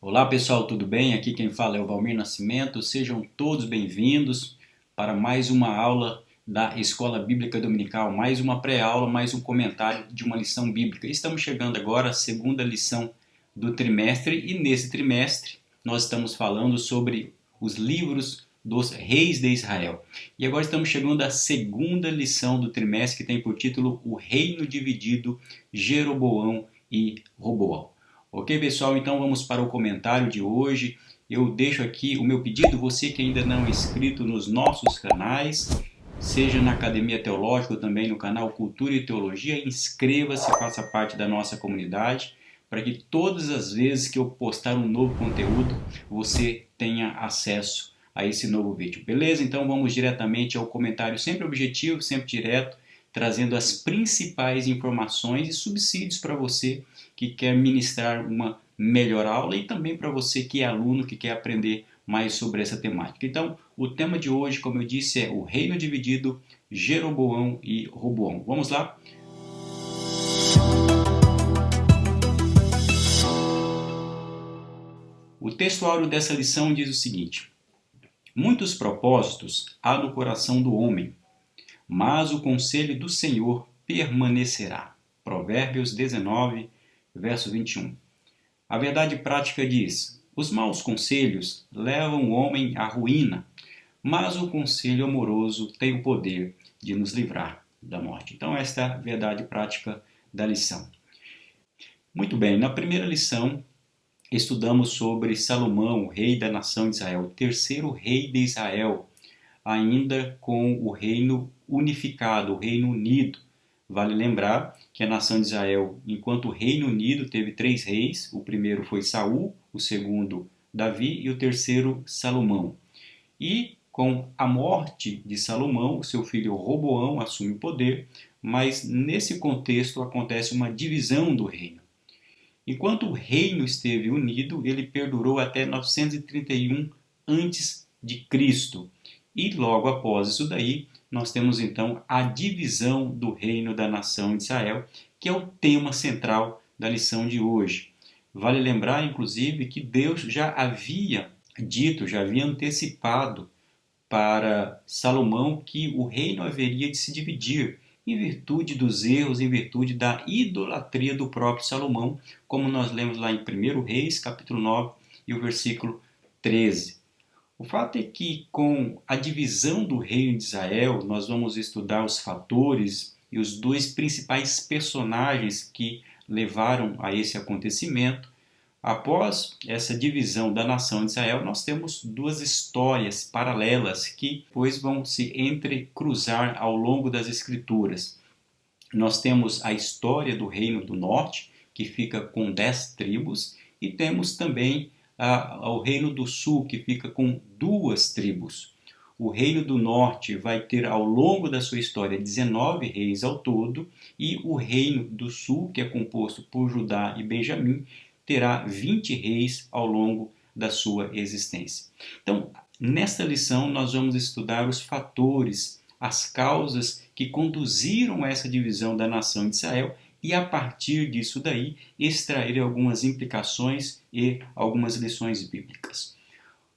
Olá pessoal, tudo bem? Aqui quem fala é o Valmir Nascimento. Sejam todos bem-vindos para mais uma aula da Escola Bíblica Dominical, mais uma pré-aula, mais um comentário de uma lição bíblica. Estamos chegando agora à segunda lição do trimestre e nesse trimestre nós estamos falando sobre os livros dos reis de Israel. E agora estamos chegando à segunda lição do trimestre que tem por título O Reino Dividido, Jeroboão e Roboão. Ok, pessoal? Então vamos para o comentário de hoje. Eu deixo aqui o meu pedido, você que ainda não é inscrito nos nossos canais, seja na Academia Teológica ou também no canal Cultura e Teologia, inscreva-se, faça parte da nossa comunidade, para que todas as vezes que eu postar um novo conteúdo, você tenha acesso a esse novo vídeo. Beleza? Então vamos diretamente ao comentário, sempre objetivo, sempre direto, trazendo as principais informações e subsídios para você que quer ministrar uma melhor aula e também para você que é aluno, que quer aprender mais sobre essa temática. Então, o tema de hoje, como eu disse, é o Reino Dividido, Jeroboão e Roboão. Vamos lá? O textuário dessa lição diz o seguinte: muitos propósitos há no coração do homem, mas o conselho do Senhor permanecerá. Provérbios 19, verso 21. A verdade prática diz: os maus conselhos levam o homem à ruína, mas o conselho amoroso tem o poder de nos livrar da morte. Então, esta é a verdade prática da lição. Muito bem, na primeira lição, estudamos sobre Salomão, o rei da nação de Israel, o terceiro rei de Israel, ainda com o reino unificado, o reino unido. Vale lembrar que a nação de Israel, enquanto o Reino Unido, teve 3 reis. O primeiro foi Saul, o segundo Davi e o terceiro Salomão. E com a morte de Salomão, seu filho Roboão assume o poder, mas nesse contexto acontece uma divisão do reino. Enquanto o reino esteve unido, ele perdurou até 931 antes de Cristo. E logo após isso daí, nós temos então a divisão do reino da nação de Israel, que é o tema central da lição de hoje. Vale lembrar, inclusive, que Deus já havia dito, já havia antecipado para Salomão que o reino haveria de se dividir em virtude dos erros, em virtude da idolatria do próprio Salomão, como nós lemos lá em 1 Reis, capítulo 9, e o versículo 13. O fato é que com a divisão do reino de Israel, nós vamos estudar os fatores e os 2 principais personagens que levaram a esse acontecimento. Após essa divisão da nação de Israel, nós temos 2 histórias paralelas que depois vão se entrecruzar ao longo das Escrituras. Nós temos a história do Reino do Norte, que fica com 10 tribos, e temos também ao Reino do Sul, que fica com 2 tribos. O Reino do Norte vai ter ao longo da sua história 19 reis ao todo, e o Reino do Sul, que é composto por Judá e Benjamim, terá 20 reis ao longo da sua existência. Então, nesta lição, nós vamos estudar os fatores, as causas que conduziram a essa divisão da nação de Israel e, a partir disso daí, extrair algumas implicações e algumas lições bíblicas.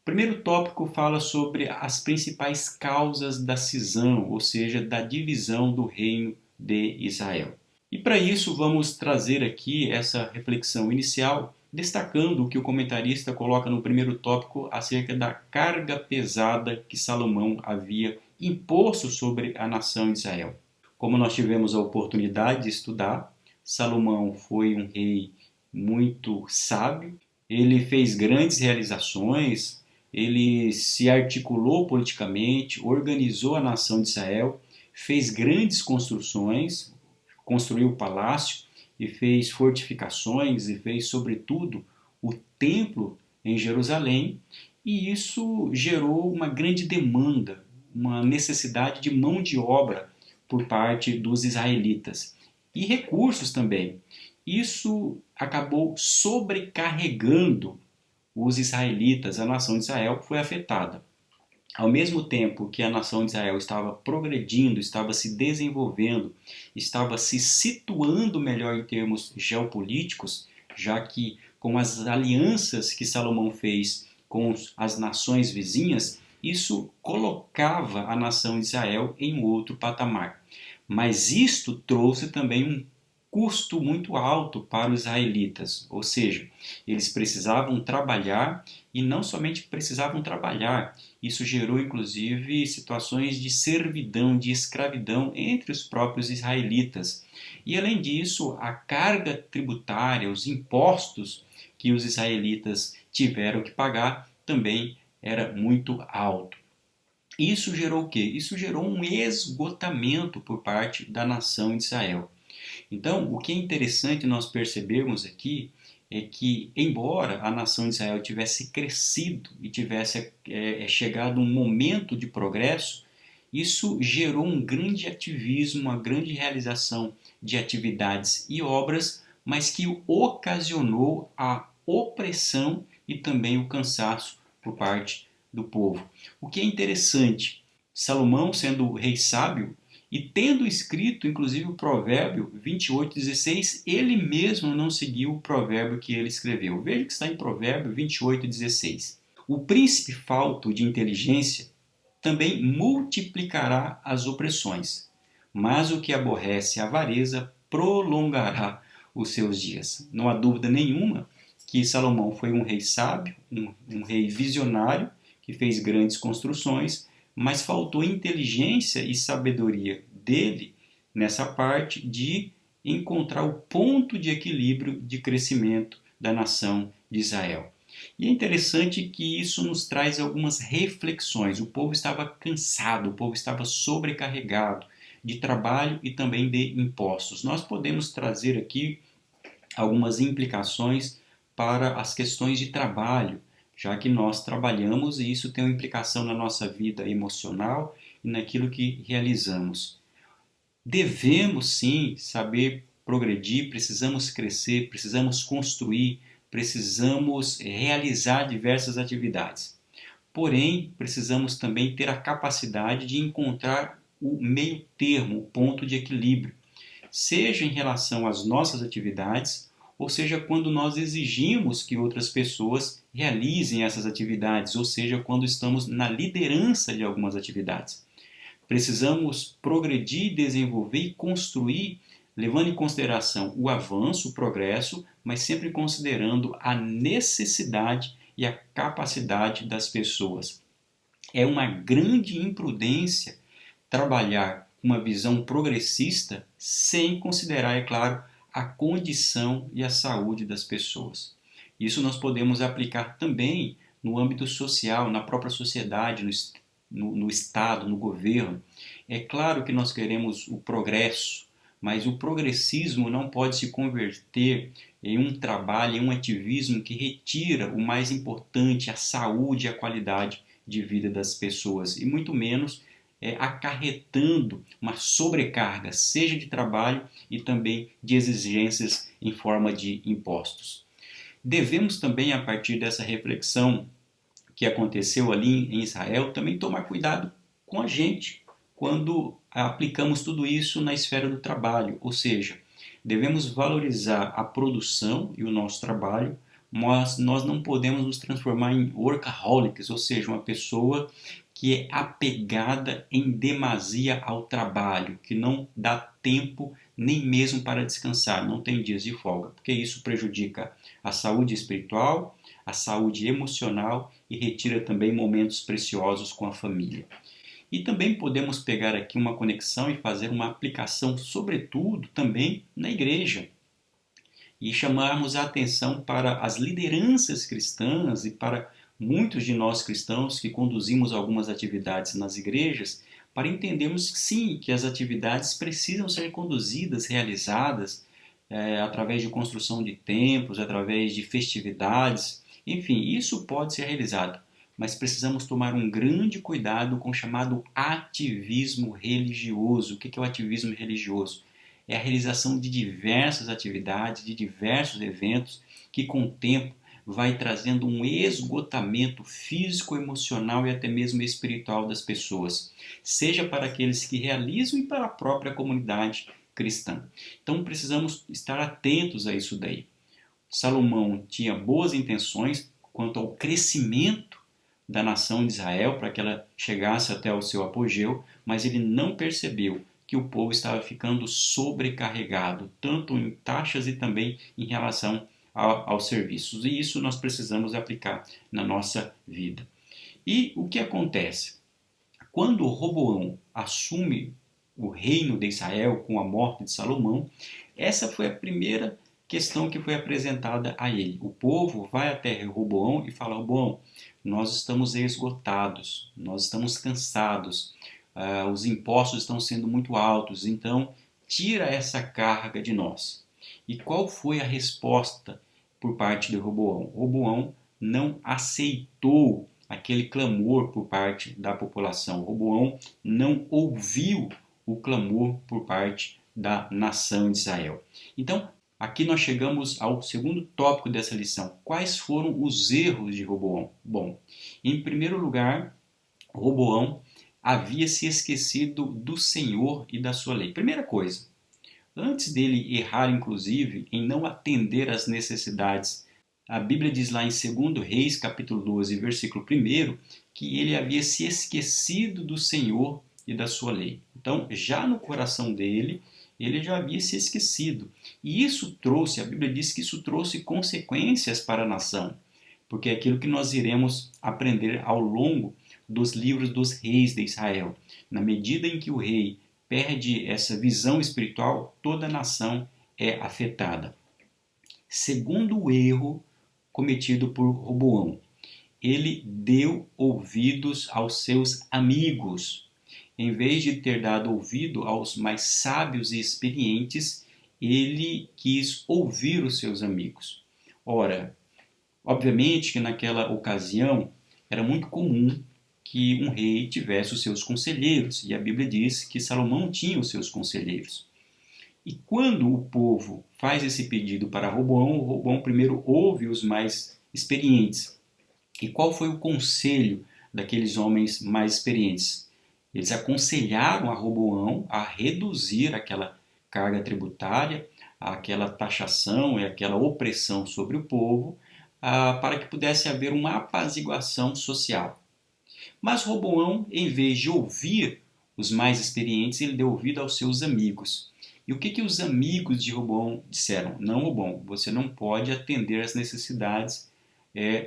O primeiro tópico fala sobre as principais causas da cisão, ou seja, da divisão do reino de Israel. E para isso vamos trazer aqui essa reflexão inicial, destacando o que o comentarista coloca no primeiro tópico acerca da carga pesada que Salomão havia imposto sobre a nação de Israel. Como nós tivemos a oportunidade de estudar, Salomão foi um rei muito sábio, ele fez grandes realizações, ele se articulou politicamente, organizou a nação de Israel, fez grandes construções, construiu o palácio e fez fortificações e fez, sobretudo, o templo em Jerusalém, e isso gerou uma grande demanda, uma necessidade de mão de obra por parte dos israelitas e recursos também. Isso acabou sobrecarregando os israelitas, a nação de Israel foi afetada. Ao mesmo tempo que a nação de Israel estava progredindo, estava se desenvolvendo, estava se situando melhor em termos geopolíticos, já que com as alianças que Salomão fez com as nações vizinhas, isso colocava a nação de Israel em um outro patamar. Mas isto trouxe também um custo muito alto para os israelitas, ou seja, eles precisavam trabalhar e não somente precisavam trabalhar, isso gerou inclusive situações de servidão, de escravidão entre os próprios israelitas. E além disso, a carga tributária, os impostos que os israelitas tiveram que pagar também era muito alto. Isso gerou o quê? Isso gerou um esgotamento por parte da nação de Israel. Então, o que é interessante nós percebermos aqui é que, embora a nação de Israel tivesse crescido e tivesse chegado um momento de progresso, isso gerou um grande ativismo, uma grande realização de atividades e obras, mas que ocasionou a opressão e também o cansaço por parte do povo. O que é interessante, Salomão, sendo o rei sábio, e tendo escrito, inclusive, o provérbio 28:16, ele mesmo não seguiu o provérbio que ele escreveu. Veja que está em provérbio 28:16. O príncipe falto de inteligência também multiplicará as opressões, mas o que aborrece a avareza prolongará os seus dias. Não há dúvida nenhuma que Salomão foi um rei sábio, um rei visionário, que fez grandes construções, mas faltou inteligência e sabedoria dele nessa parte de encontrar o ponto de equilíbrio de crescimento da nação de Israel. E é interessante que isso nos traz algumas reflexões. O povo estava cansado, o povo estava sobrecarregado de trabalho e também de impostos. Nós podemos trazer aqui algumas implicações para as questões de trabalho, já que nós trabalhamos e isso tem uma implicação na nossa vida emocional e naquilo que realizamos. Devemos sim saber progredir, precisamos crescer, precisamos construir, precisamos realizar diversas atividades. Porém, precisamos também ter a capacidade de encontrar o meio termo, o ponto de equilíbrio, seja em relação às nossas atividades, ou seja, quando nós exigimos que outras pessoas realizem essas atividades, ou seja, quando estamos na liderança de algumas atividades. Precisamos progredir, desenvolver e construir, levando em consideração o avanço, o progresso, mas sempre considerando a necessidade e a capacidade das pessoas. É uma grande imprudência trabalhar uma visão progressista sem considerar, é claro, a condição e a saúde das pessoas. Isso nós podemos aplicar também no âmbito social, na própria sociedade, no Estado, no governo. É claro que nós queremos o progresso, mas o progressismo não pode se converter em um trabalho, em um ativismo que retira o mais importante, a saúde e a qualidade de vida das pessoas, e muito menos acarretando uma sobrecarga, seja de trabalho e também de exigências em forma de impostos. Devemos também, a partir dessa reflexão que aconteceu ali em Israel, também tomar cuidado com a gente quando aplicamos tudo isso na esfera do trabalho, ou seja, devemos valorizar a produção e o nosso trabalho, mas nós não podemos nos transformar em workaholics, ou seja, uma pessoa que é apegada em demasia ao trabalho, que não dá tempo nem mesmo para descansar, não tem dias de folga, porque isso prejudica a saúde espiritual, a saúde emocional e retira também momentos preciosos com a família. E também podemos pegar aqui uma conexão e fazer uma aplicação, sobretudo, também na igreja. E chamarmos a atenção para as lideranças cristãs e para muitos de nós cristãos que conduzimos algumas atividades nas igrejas, para entendermos que sim, que as atividades precisam ser conduzidas, realizadas, através de construção de templos, através de festividades, enfim, isso pode ser realizado, mas precisamos tomar um grande cuidado com o chamado ativismo religioso. O que é o ativismo religioso? É a realização de diversas atividades, de diversos eventos, que com o tempo vai trazendo um esgotamento físico, emocional e até mesmo espiritual das pessoas, seja para aqueles que realizam e para a própria comunidade cristã. Então precisamos estar atentos a isso daí. Salomão tinha boas intenções quanto ao crescimento da nação de Israel para que ela chegasse até o seu apogeu, mas ele não percebeu que o povo estava ficando sobrecarregado, tanto em taxas e também em relação aos serviços. E isso nós precisamos aplicar na nossa vida. E o que acontece? Quando Roboão assume o reino de Israel com a morte de Salomão, essa foi a primeira questão que foi apresentada a ele. O povo vai até Roboão e fala: Roboão, nós estamos esgotados, nós estamos cansados, os impostos estão sendo muito altos, então tira essa carga de nós. E qual foi a resposta por parte de Roboão? Roboão não aceitou aquele clamor por parte da população. Roboão não ouviu o clamor por parte da nação de Israel. Então, aqui nós chegamos ao segundo tópico dessa lição. Quais foram os erros de Roboão? Bom, em primeiro lugar, Roboão havia se esquecido do Senhor e da sua lei. Primeira coisa, antes dele errar, inclusive, em não atender às necessidades, a Bíblia diz lá em 2 Reis, capítulo 12, versículo 1, que ele havia se esquecido do Senhor e da sua lei. Então, já no coração dele, ele já havia se esquecido. E isso trouxe, a Bíblia diz que isso trouxe consequências para a nação, porque é aquilo que nós iremos aprender ao longo dos livros dos reis de Israel. Na medida em que o rei perde essa visão espiritual, toda a nação é afetada. Segundo o erro cometido por Roboão, ele deu ouvidos aos seus amigos. Em vez de ter dado ouvido aos mais sábios e experientes, ele quis ouvir os seus amigos. Ora, obviamente que naquela ocasião era muito comum que um rei tivesse os seus conselheiros, e a Bíblia diz que Salomão tinha os seus conselheiros. E quando o povo faz esse pedido para Roboão, Roboão primeiro ouve os mais experientes. E qual foi o conselho daqueles homens mais experientes? Eles aconselharam a Roboão a reduzir aquela carga tributária, aquela taxação e aquela opressão sobre o povo, para que pudesse haver uma apaziguação social. Mas Roboão, em vez de ouvir os mais experientes, ele deu ouvido aos seus amigos. E o que os amigos de Roboão disseram? Não, Roboão, você não pode atender às necessidades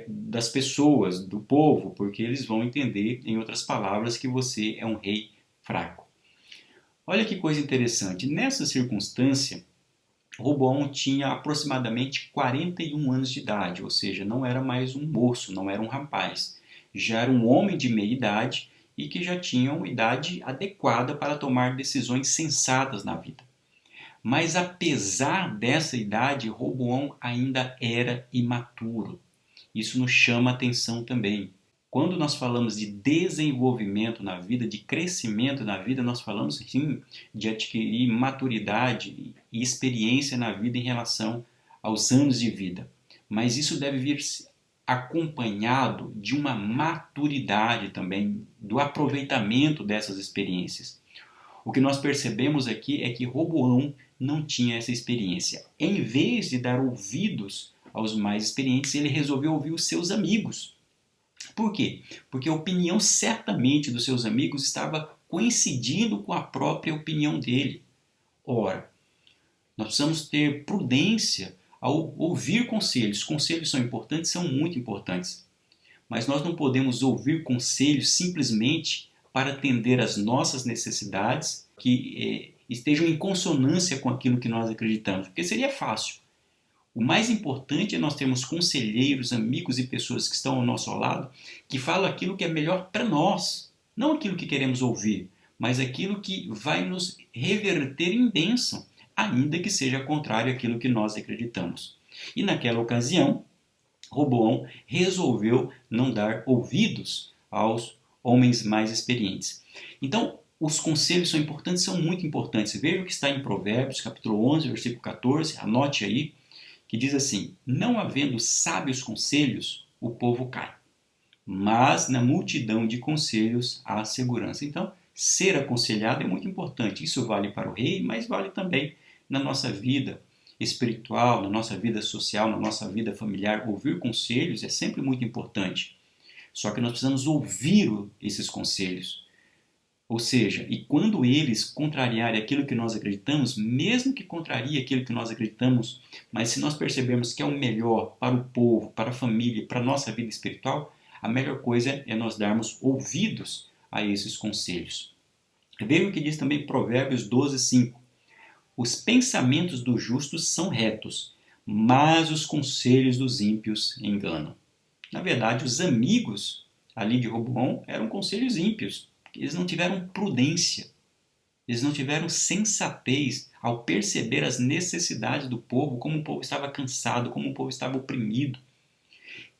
das pessoas, do povo, porque eles vão entender, em outras palavras, que você é um rei fraco. Olha que coisa interessante. Nessa circunstância, Roboão tinha aproximadamente 41 anos de idade, ou seja, não era mais um moço, não era um rapaz. Já era um homem de meia idade e que já tinha uma idade adequada para tomar decisões sensatas na vida. Mas apesar dessa idade, Roboão ainda era imaturo. Isso nos chama a atenção também. Quando nós falamos de desenvolvimento na vida, de crescimento na vida, nós falamos sim de adquirir maturidade e experiência na vida em relação aos anos de vida. Mas isso deve vir acompanhado de uma maturidade também, do aproveitamento dessas experiências. O que nós percebemos aqui é que Roboão não tinha essa experiência. Em vez de dar ouvidos aos mais experientes, ele resolveu ouvir os seus amigos. Por quê? Porque a opinião certamente dos seus amigos estava coincidindo com a própria opinião dele. Ora, nós precisamos ter prudência ao ouvir conselhos. Conselhos são importantes, são muito importantes. Mas nós não podemos ouvir conselhos simplesmente para atender às nossas necessidades que estejam em consonância com aquilo que nós acreditamos, porque seria fácil. O mais importante é nós termos conselheiros, amigos e pessoas que estão ao nosso lado, que falam aquilo que é melhor para nós, não aquilo que queremos ouvir, mas aquilo que vai nos reverter em bênção, ainda que seja contrário àquilo que nós acreditamos. E naquela ocasião, Roboão resolveu não dar ouvidos aos homens mais experientes. Então, os conselhos são importantes, são muito importantes. Veja o que está em Provérbios, capítulo 11, versículo 14, anote aí, que diz assim: não havendo sábios conselhos, o povo cai, mas na multidão de conselhos há segurança. Então, ser aconselhado é muito importante. Isso vale para o rei, mas vale também na nossa vida. espiritual, na nossa vida social, na nossa vida familiar, ouvir conselhos é sempre muito importante. Só que nós precisamos ouvir esses conselhos. Ou seja, e quando eles contrariarem aquilo que nós acreditamos, mesmo que contrarie aquilo que nós acreditamos, mas se nós percebermos que é o melhor para o povo, para a família, para a nossa vida espiritual, a melhor coisa é nós darmos ouvidos a esses conselhos. Veja o que diz também Provérbios 12:5. Os pensamentos dos justos são retos, mas os conselhos dos ímpios enganam. Na verdade, os amigos ali de Roboão eram conselhos ímpios. Eles não tiveram prudência, eles não tiveram sensatez ao perceber as necessidades do povo, como o povo estava cansado, como o povo estava oprimido.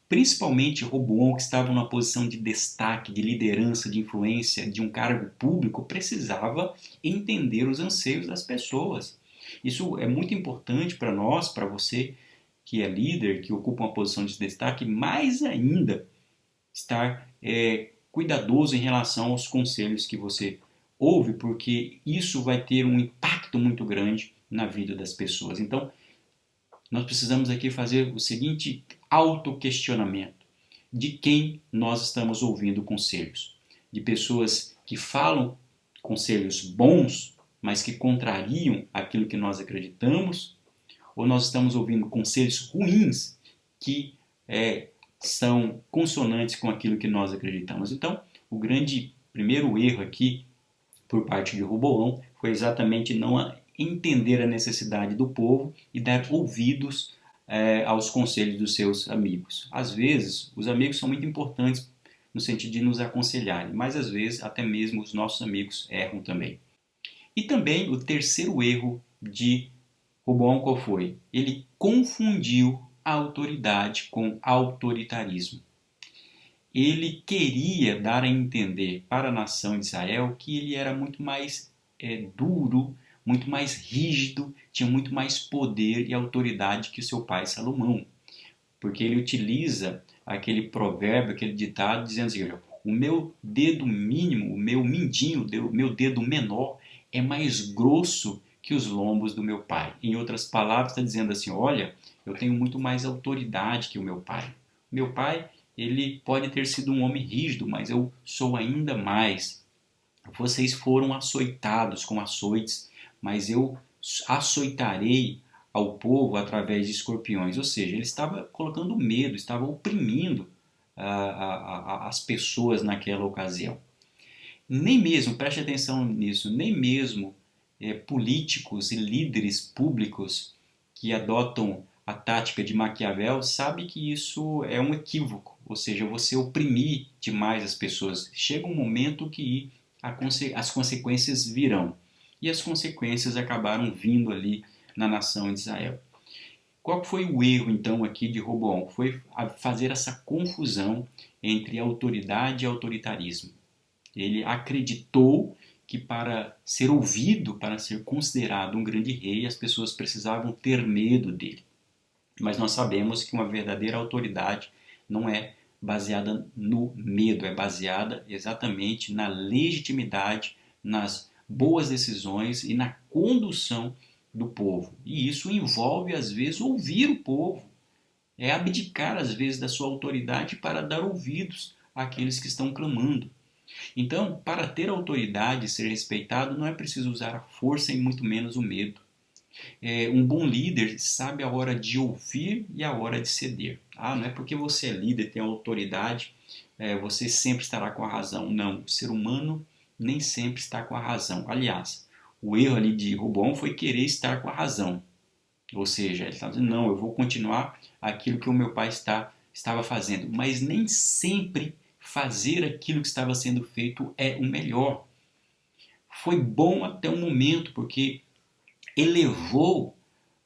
Principalmente Roboão, que estava numa posição de destaque, de liderança, de influência, de um cargo público, precisava entender os anseios das pessoas. Isso é muito importante para nós, para você que é líder, que ocupa uma posição de destaque, mais ainda estar cuidadoso em relação aos conselhos que você ouve, porque isso vai ter um impacto muito grande na vida das pessoas. Então, nós precisamos aqui fazer o seguinte autoquestionamento: de quem nós estamos ouvindo conselhos? De pessoas que falam conselhos bons, mas que contrariam aquilo que nós acreditamos? Ou nós estamos ouvindo conselhos ruins que são consonantes com aquilo que nós acreditamos? Então, o grande primeiro erro aqui por parte de Roboão foi exatamente não entender a necessidade do povo e dar ouvidos aos conselhos dos seus amigos. Às vezes, os amigos são muito importantes no sentido de nos aconselharem, mas às vezes até mesmo os nossos amigos erram também. E também o terceiro erro de Roboão qual foi? Ele confundiu a autoridade com autoritarismo. Ele queria dar a entender para a nação de Israel que ele era muito mais duro, muito mais rígido, tinha muito mais poder e autoridade que o seu pai Salomão. Porque ele utiliza aquele provérbio, aquele ditado, dizendo assim: olha, o meu dedo mínimo, o meu mindinho, o meu dedo menor é mais grosso que os lombos do meu pai. Em outras palavras, está dizendo assim: olha, eu tenho muito mais autoridade que o meu pai. Meu pai, ele pode ter sido um homem rígido, mas eu sou ainda mais. Vocês foram açoitados com açoites, mas eu açoitarei ao povo através de escorpiões. Ou seja, ele estava colocando medo, estava oprimindo as pessoas naquela ocasião. Nem mesmo, preste atenção nisso, nem mesmo políticos e líderes públicos que adotam a tática de Maquiavel sabe que isso é um equívoco, ou seja, você oprimir demais as pessoas. Chega um momento que as consequências virão. E as consequências acabaram vindo ali na nação de Israel. Qual foi o erro, então, aqui de Roboão? Foi fazer essa confusão entre autoridade e autoritarismo. Ele acreditou que para ser ouvido, para ser considerado um grande rei, as pessoas precisavam ter medo dele. Mas nós sabemos que uma verdadeira autoridade não é baseada no medo, é baseada exatamente na legitimidade, nas boas decisões e na condução do povo. E isso envolve, às vezes, ouvir o povo. É abdicar, às vezes, da sua autoridade para dar ouvidos àqueles que estão clamando. Então, para ter autoridade e ser respeitado, não é preciso usar a força e muito menos o medo. Um bom líder sabe a hora de ouvir e a hora de ceder. Não é porque você é líder, tem autoridade, você sempre estará com a razão. Não, o ser humano nem sempre está com a razão. Aliás, o erro ali de Roboão foi querer estar com a razão. Ou seja, ele estava dizendo: não, eu vou continuar aquilo que o meu pai estava fazendo. Mas nem sempre fazer aquilo que estava sendo feito é o melhor. Foi bom até um momento, porque elevou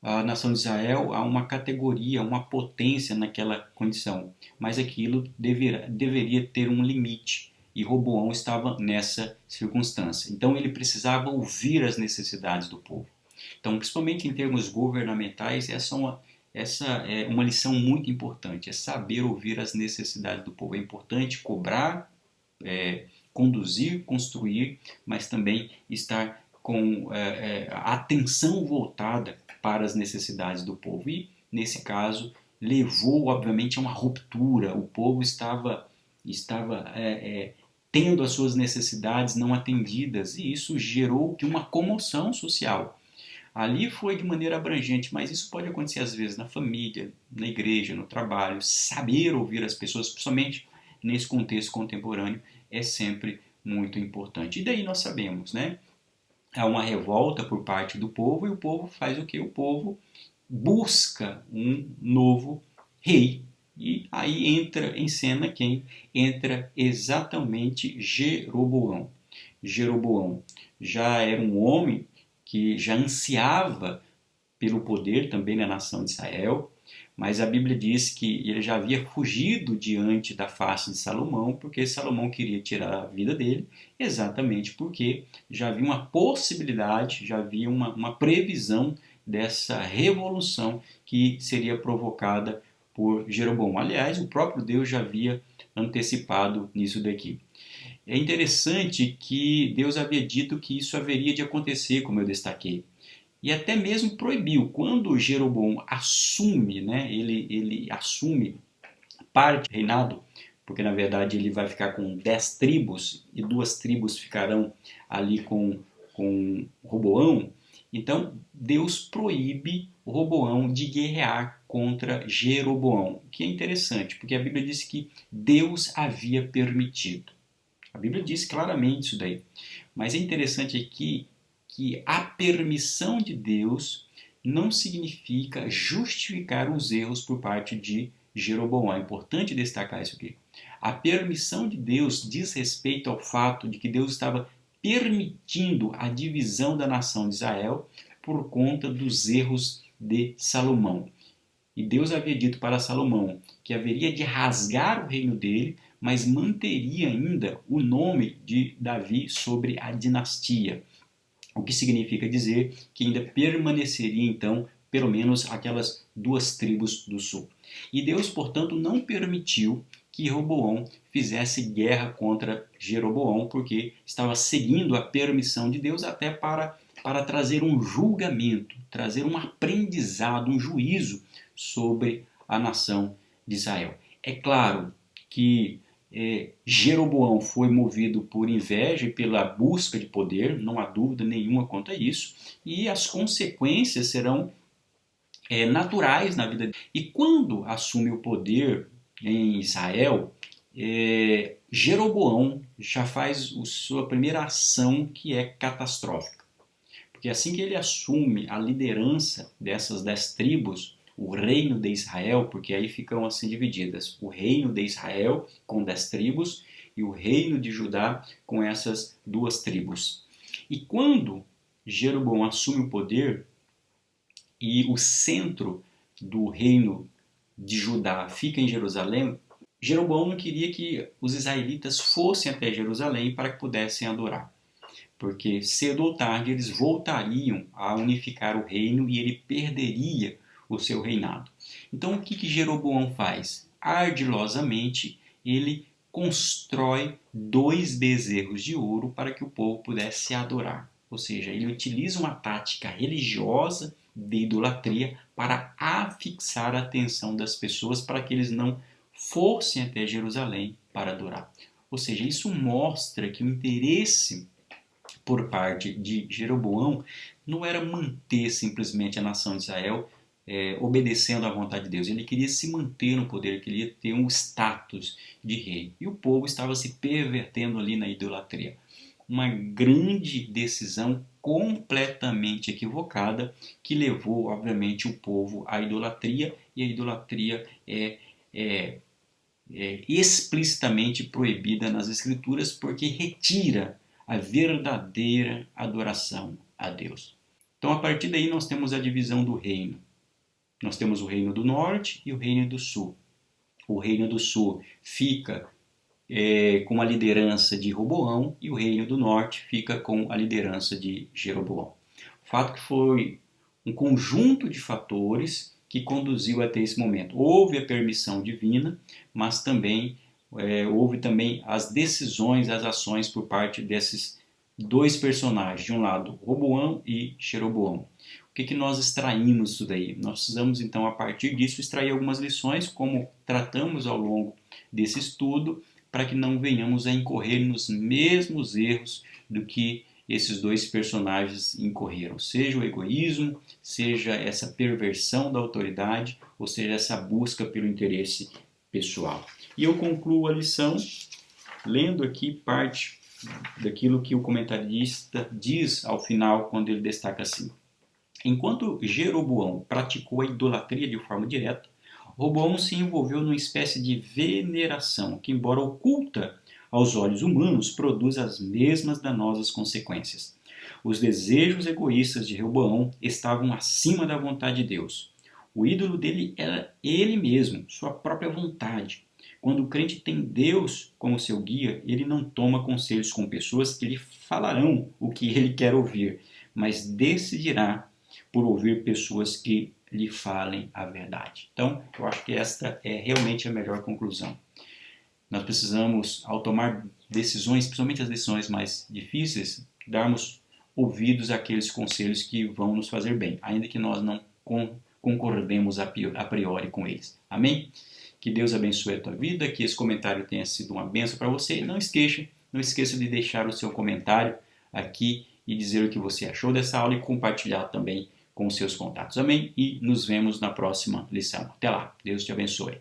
a nação de Israel a uma categoria, uma potência naquela condição. Mas aquilo deveria ter um limite. E Roboão estava nessa circunstância. Então ele precisava ouvir as necessidades do povo. Então, principalmente em termos governamentais, essa é uma lição muito importante, é saber ouvir as necessidades do povo. É importante cobrar, conduzir, construir, mas também estar com a atenção voltada para as necessidades do povo. E, nesse caso, levou, obviamente, a uma ruptura. O povo estava tendo as suas necessidades não atendidas, e isso gerou uma comoção social. Ali foi de maneira abrangente, mas isso pode acontecer às vezes na família, na igreja, no trabalho. Saber ouvir as pessoas, principalmente nesse contexto contemporâneo, é sempre muito importante. E daí nós sabemos, né? Há uma revolta por parte do povo, e o povo faz o quê? O povo busca um novo rei. E aí entra em cena quem? Entra exatamente Jeroboão. Jeroboão já era um homem que já ansiava pelo poder também na nação de Israel, mas a Bíblia diz que ele já havia fugido diante da face de Salomão, porque Salomão queria tirar a vida dele, exatamente porque já havia uma possibilidade, já havia uma previsão dessa revolução que seria provocada por Jeroboão. Aliás, o próprio Deus já havia antecipado nisso daqui. É interessante que Deus havia dito que isso haveria de acontecer, como eu destaquei. E até mesmo proibiu. Quando Jeroboão assume, né, ele assume parte do reinado, porque na verdade ele vai ficar com 10 tribos, e 2 tribos ficarão ali com Roboão. Então Deus proíbe Roboão de guerrear contra Jeroboão, o que é interessante, porque a Bíblia diz que Deus havia permitido. A Bíblia diz claramente isso daí. Mas é interessante aqui que a permissão de Deus não significa justificar os erros por parte de Jeroboão. É importante destacar isso aqui. A permissão de Deus diz respeito ao fato de que Deus estava permitindo a divisão da nação de Israel por conta dos erros de Salomão. E Deus havia dito para Salomão que haveria de rasgar o reino dele, mas manteria ainda o nome de Davi sobre a dinastia. O que significa dizer que ainda permaneceria, então, pelo menos aquelas 2 tribos do sul. E Deus, portanto, não permitiu que Roboão fizesse guerra contra Jeroboão, porque estava seguindo a permissão de Deus até para trazer um julgamento, trazer um aprendizado, um juízo sobre a nação de Israel. É claro que Jeroboão foi movido por inveja e pela busca de poder, não há dúvida nenhuma quanto a isso, e as consequências serão naturais na vida dele. E quando assume o poder em Israel, Jeroboão já faz a sua primeira ação, que é catastrófica. Porque assim que ele assume a liderança dessas 10 tribos, o reino de Israel, porque aí ficam assim divididas, o reino de Israel com 10 tribos e o reino de Judá com essas 2 tribos. E quando Jeroboão assume o poder e o centro do reino de Judá fica em Jerusalém, Jeroboão não queria que os israelitas fossem até Jerusalém para que pudessem adorar. Porque cedo ou tarde eles voltariam a unificar o reino e ele perderia o seu reinado. Então o que Jeroboão faz? Ardilosamente ele constrói 2 bezerros de ouro para que o povo pudesse adorar. Ou seja, ele utiliza uma tática religiosa de idolatria para afixar a atenção das pessoas para que eles não fossem até Jerusalém para adorar. Ou seja, isso mostra que o interesse por parte de Jeroboão não era manter simplesmente a nação de Israel obedecendo à vontade de Deus. Ele queria se manter no poder, ele queria ter um status de rei. E o povo estava se pervertendo ali na idolatria. Uma grande decisão completamente equivocada que levou, obviamente, o povo à idolatria, e a idolatria é explicitamente proibida nas Escrituras porque retira a verdadeira adoração a Deus. Então, a partir daí, nós temos a divisão do reino. Nós temos o reino do norte e o reino do sul. O reino do sul fica com a liderança de Roboão e o reino do norte fica com a liderança de Jeroboão. O fato que foi um conjunto de fatores que conduziu até esse momento. Houve a permissão divina, mas também houve também as decisões, as ações por parte desses 2 personagens, de um lado Roboão e Jeroboão. O que nós extraímos disso daí? Nós precisamos, então, a partir disso, extrair algumas lições, como tratamos ao longo desse estudo, para que não venhamos a incorrer nos mesmos erros do que esses dois personagens incorreram. Seja o egoísmo, seja essa perversão da autoridade, ou seja, essa busca pelo interesse pessoal. E eu concluo a lição lendo aqui parte daquilo que o comentarista diz ao final, quando ele destaca assim: enquanto Jeroboão praticou a idolatria de forma direta, Roboão se envolveu numa espécie de veneração que, embora oculta aos olhos humanos, produz as mesmas danosas consequências. Os desejos egoístas de Roboão estavam acima da vontade de Deus. O ídolo dele era ele mesmo, sua própria vontade. Quando o crente tem Deus como seu guia, ele não toma conselhos com pessoas que lhe falarão o que ele quer ouvir, mas decidirá por ouvir pessoas que lhe falem a verdade. Então, eu acho que esta é realmente a melhor conclusão. Nós precisamos, ao tomar decisões, principalmente as decisões mais difíceis, darmos ouvidos àqueles conselhos que vão nos fazer bem, ainda que nós não concordemos a priori com eles. Amém? Que Deus abençoe a tua vida, que esse comentário tenha sido uma bênção para você. Não esqueça de deixar o seu comentário aqui e dizer o que você achou dessa aula e compartilhar também com os seus contatos. Amém? E nos vemos na próxima lição. Até lá. Deus te abençoe.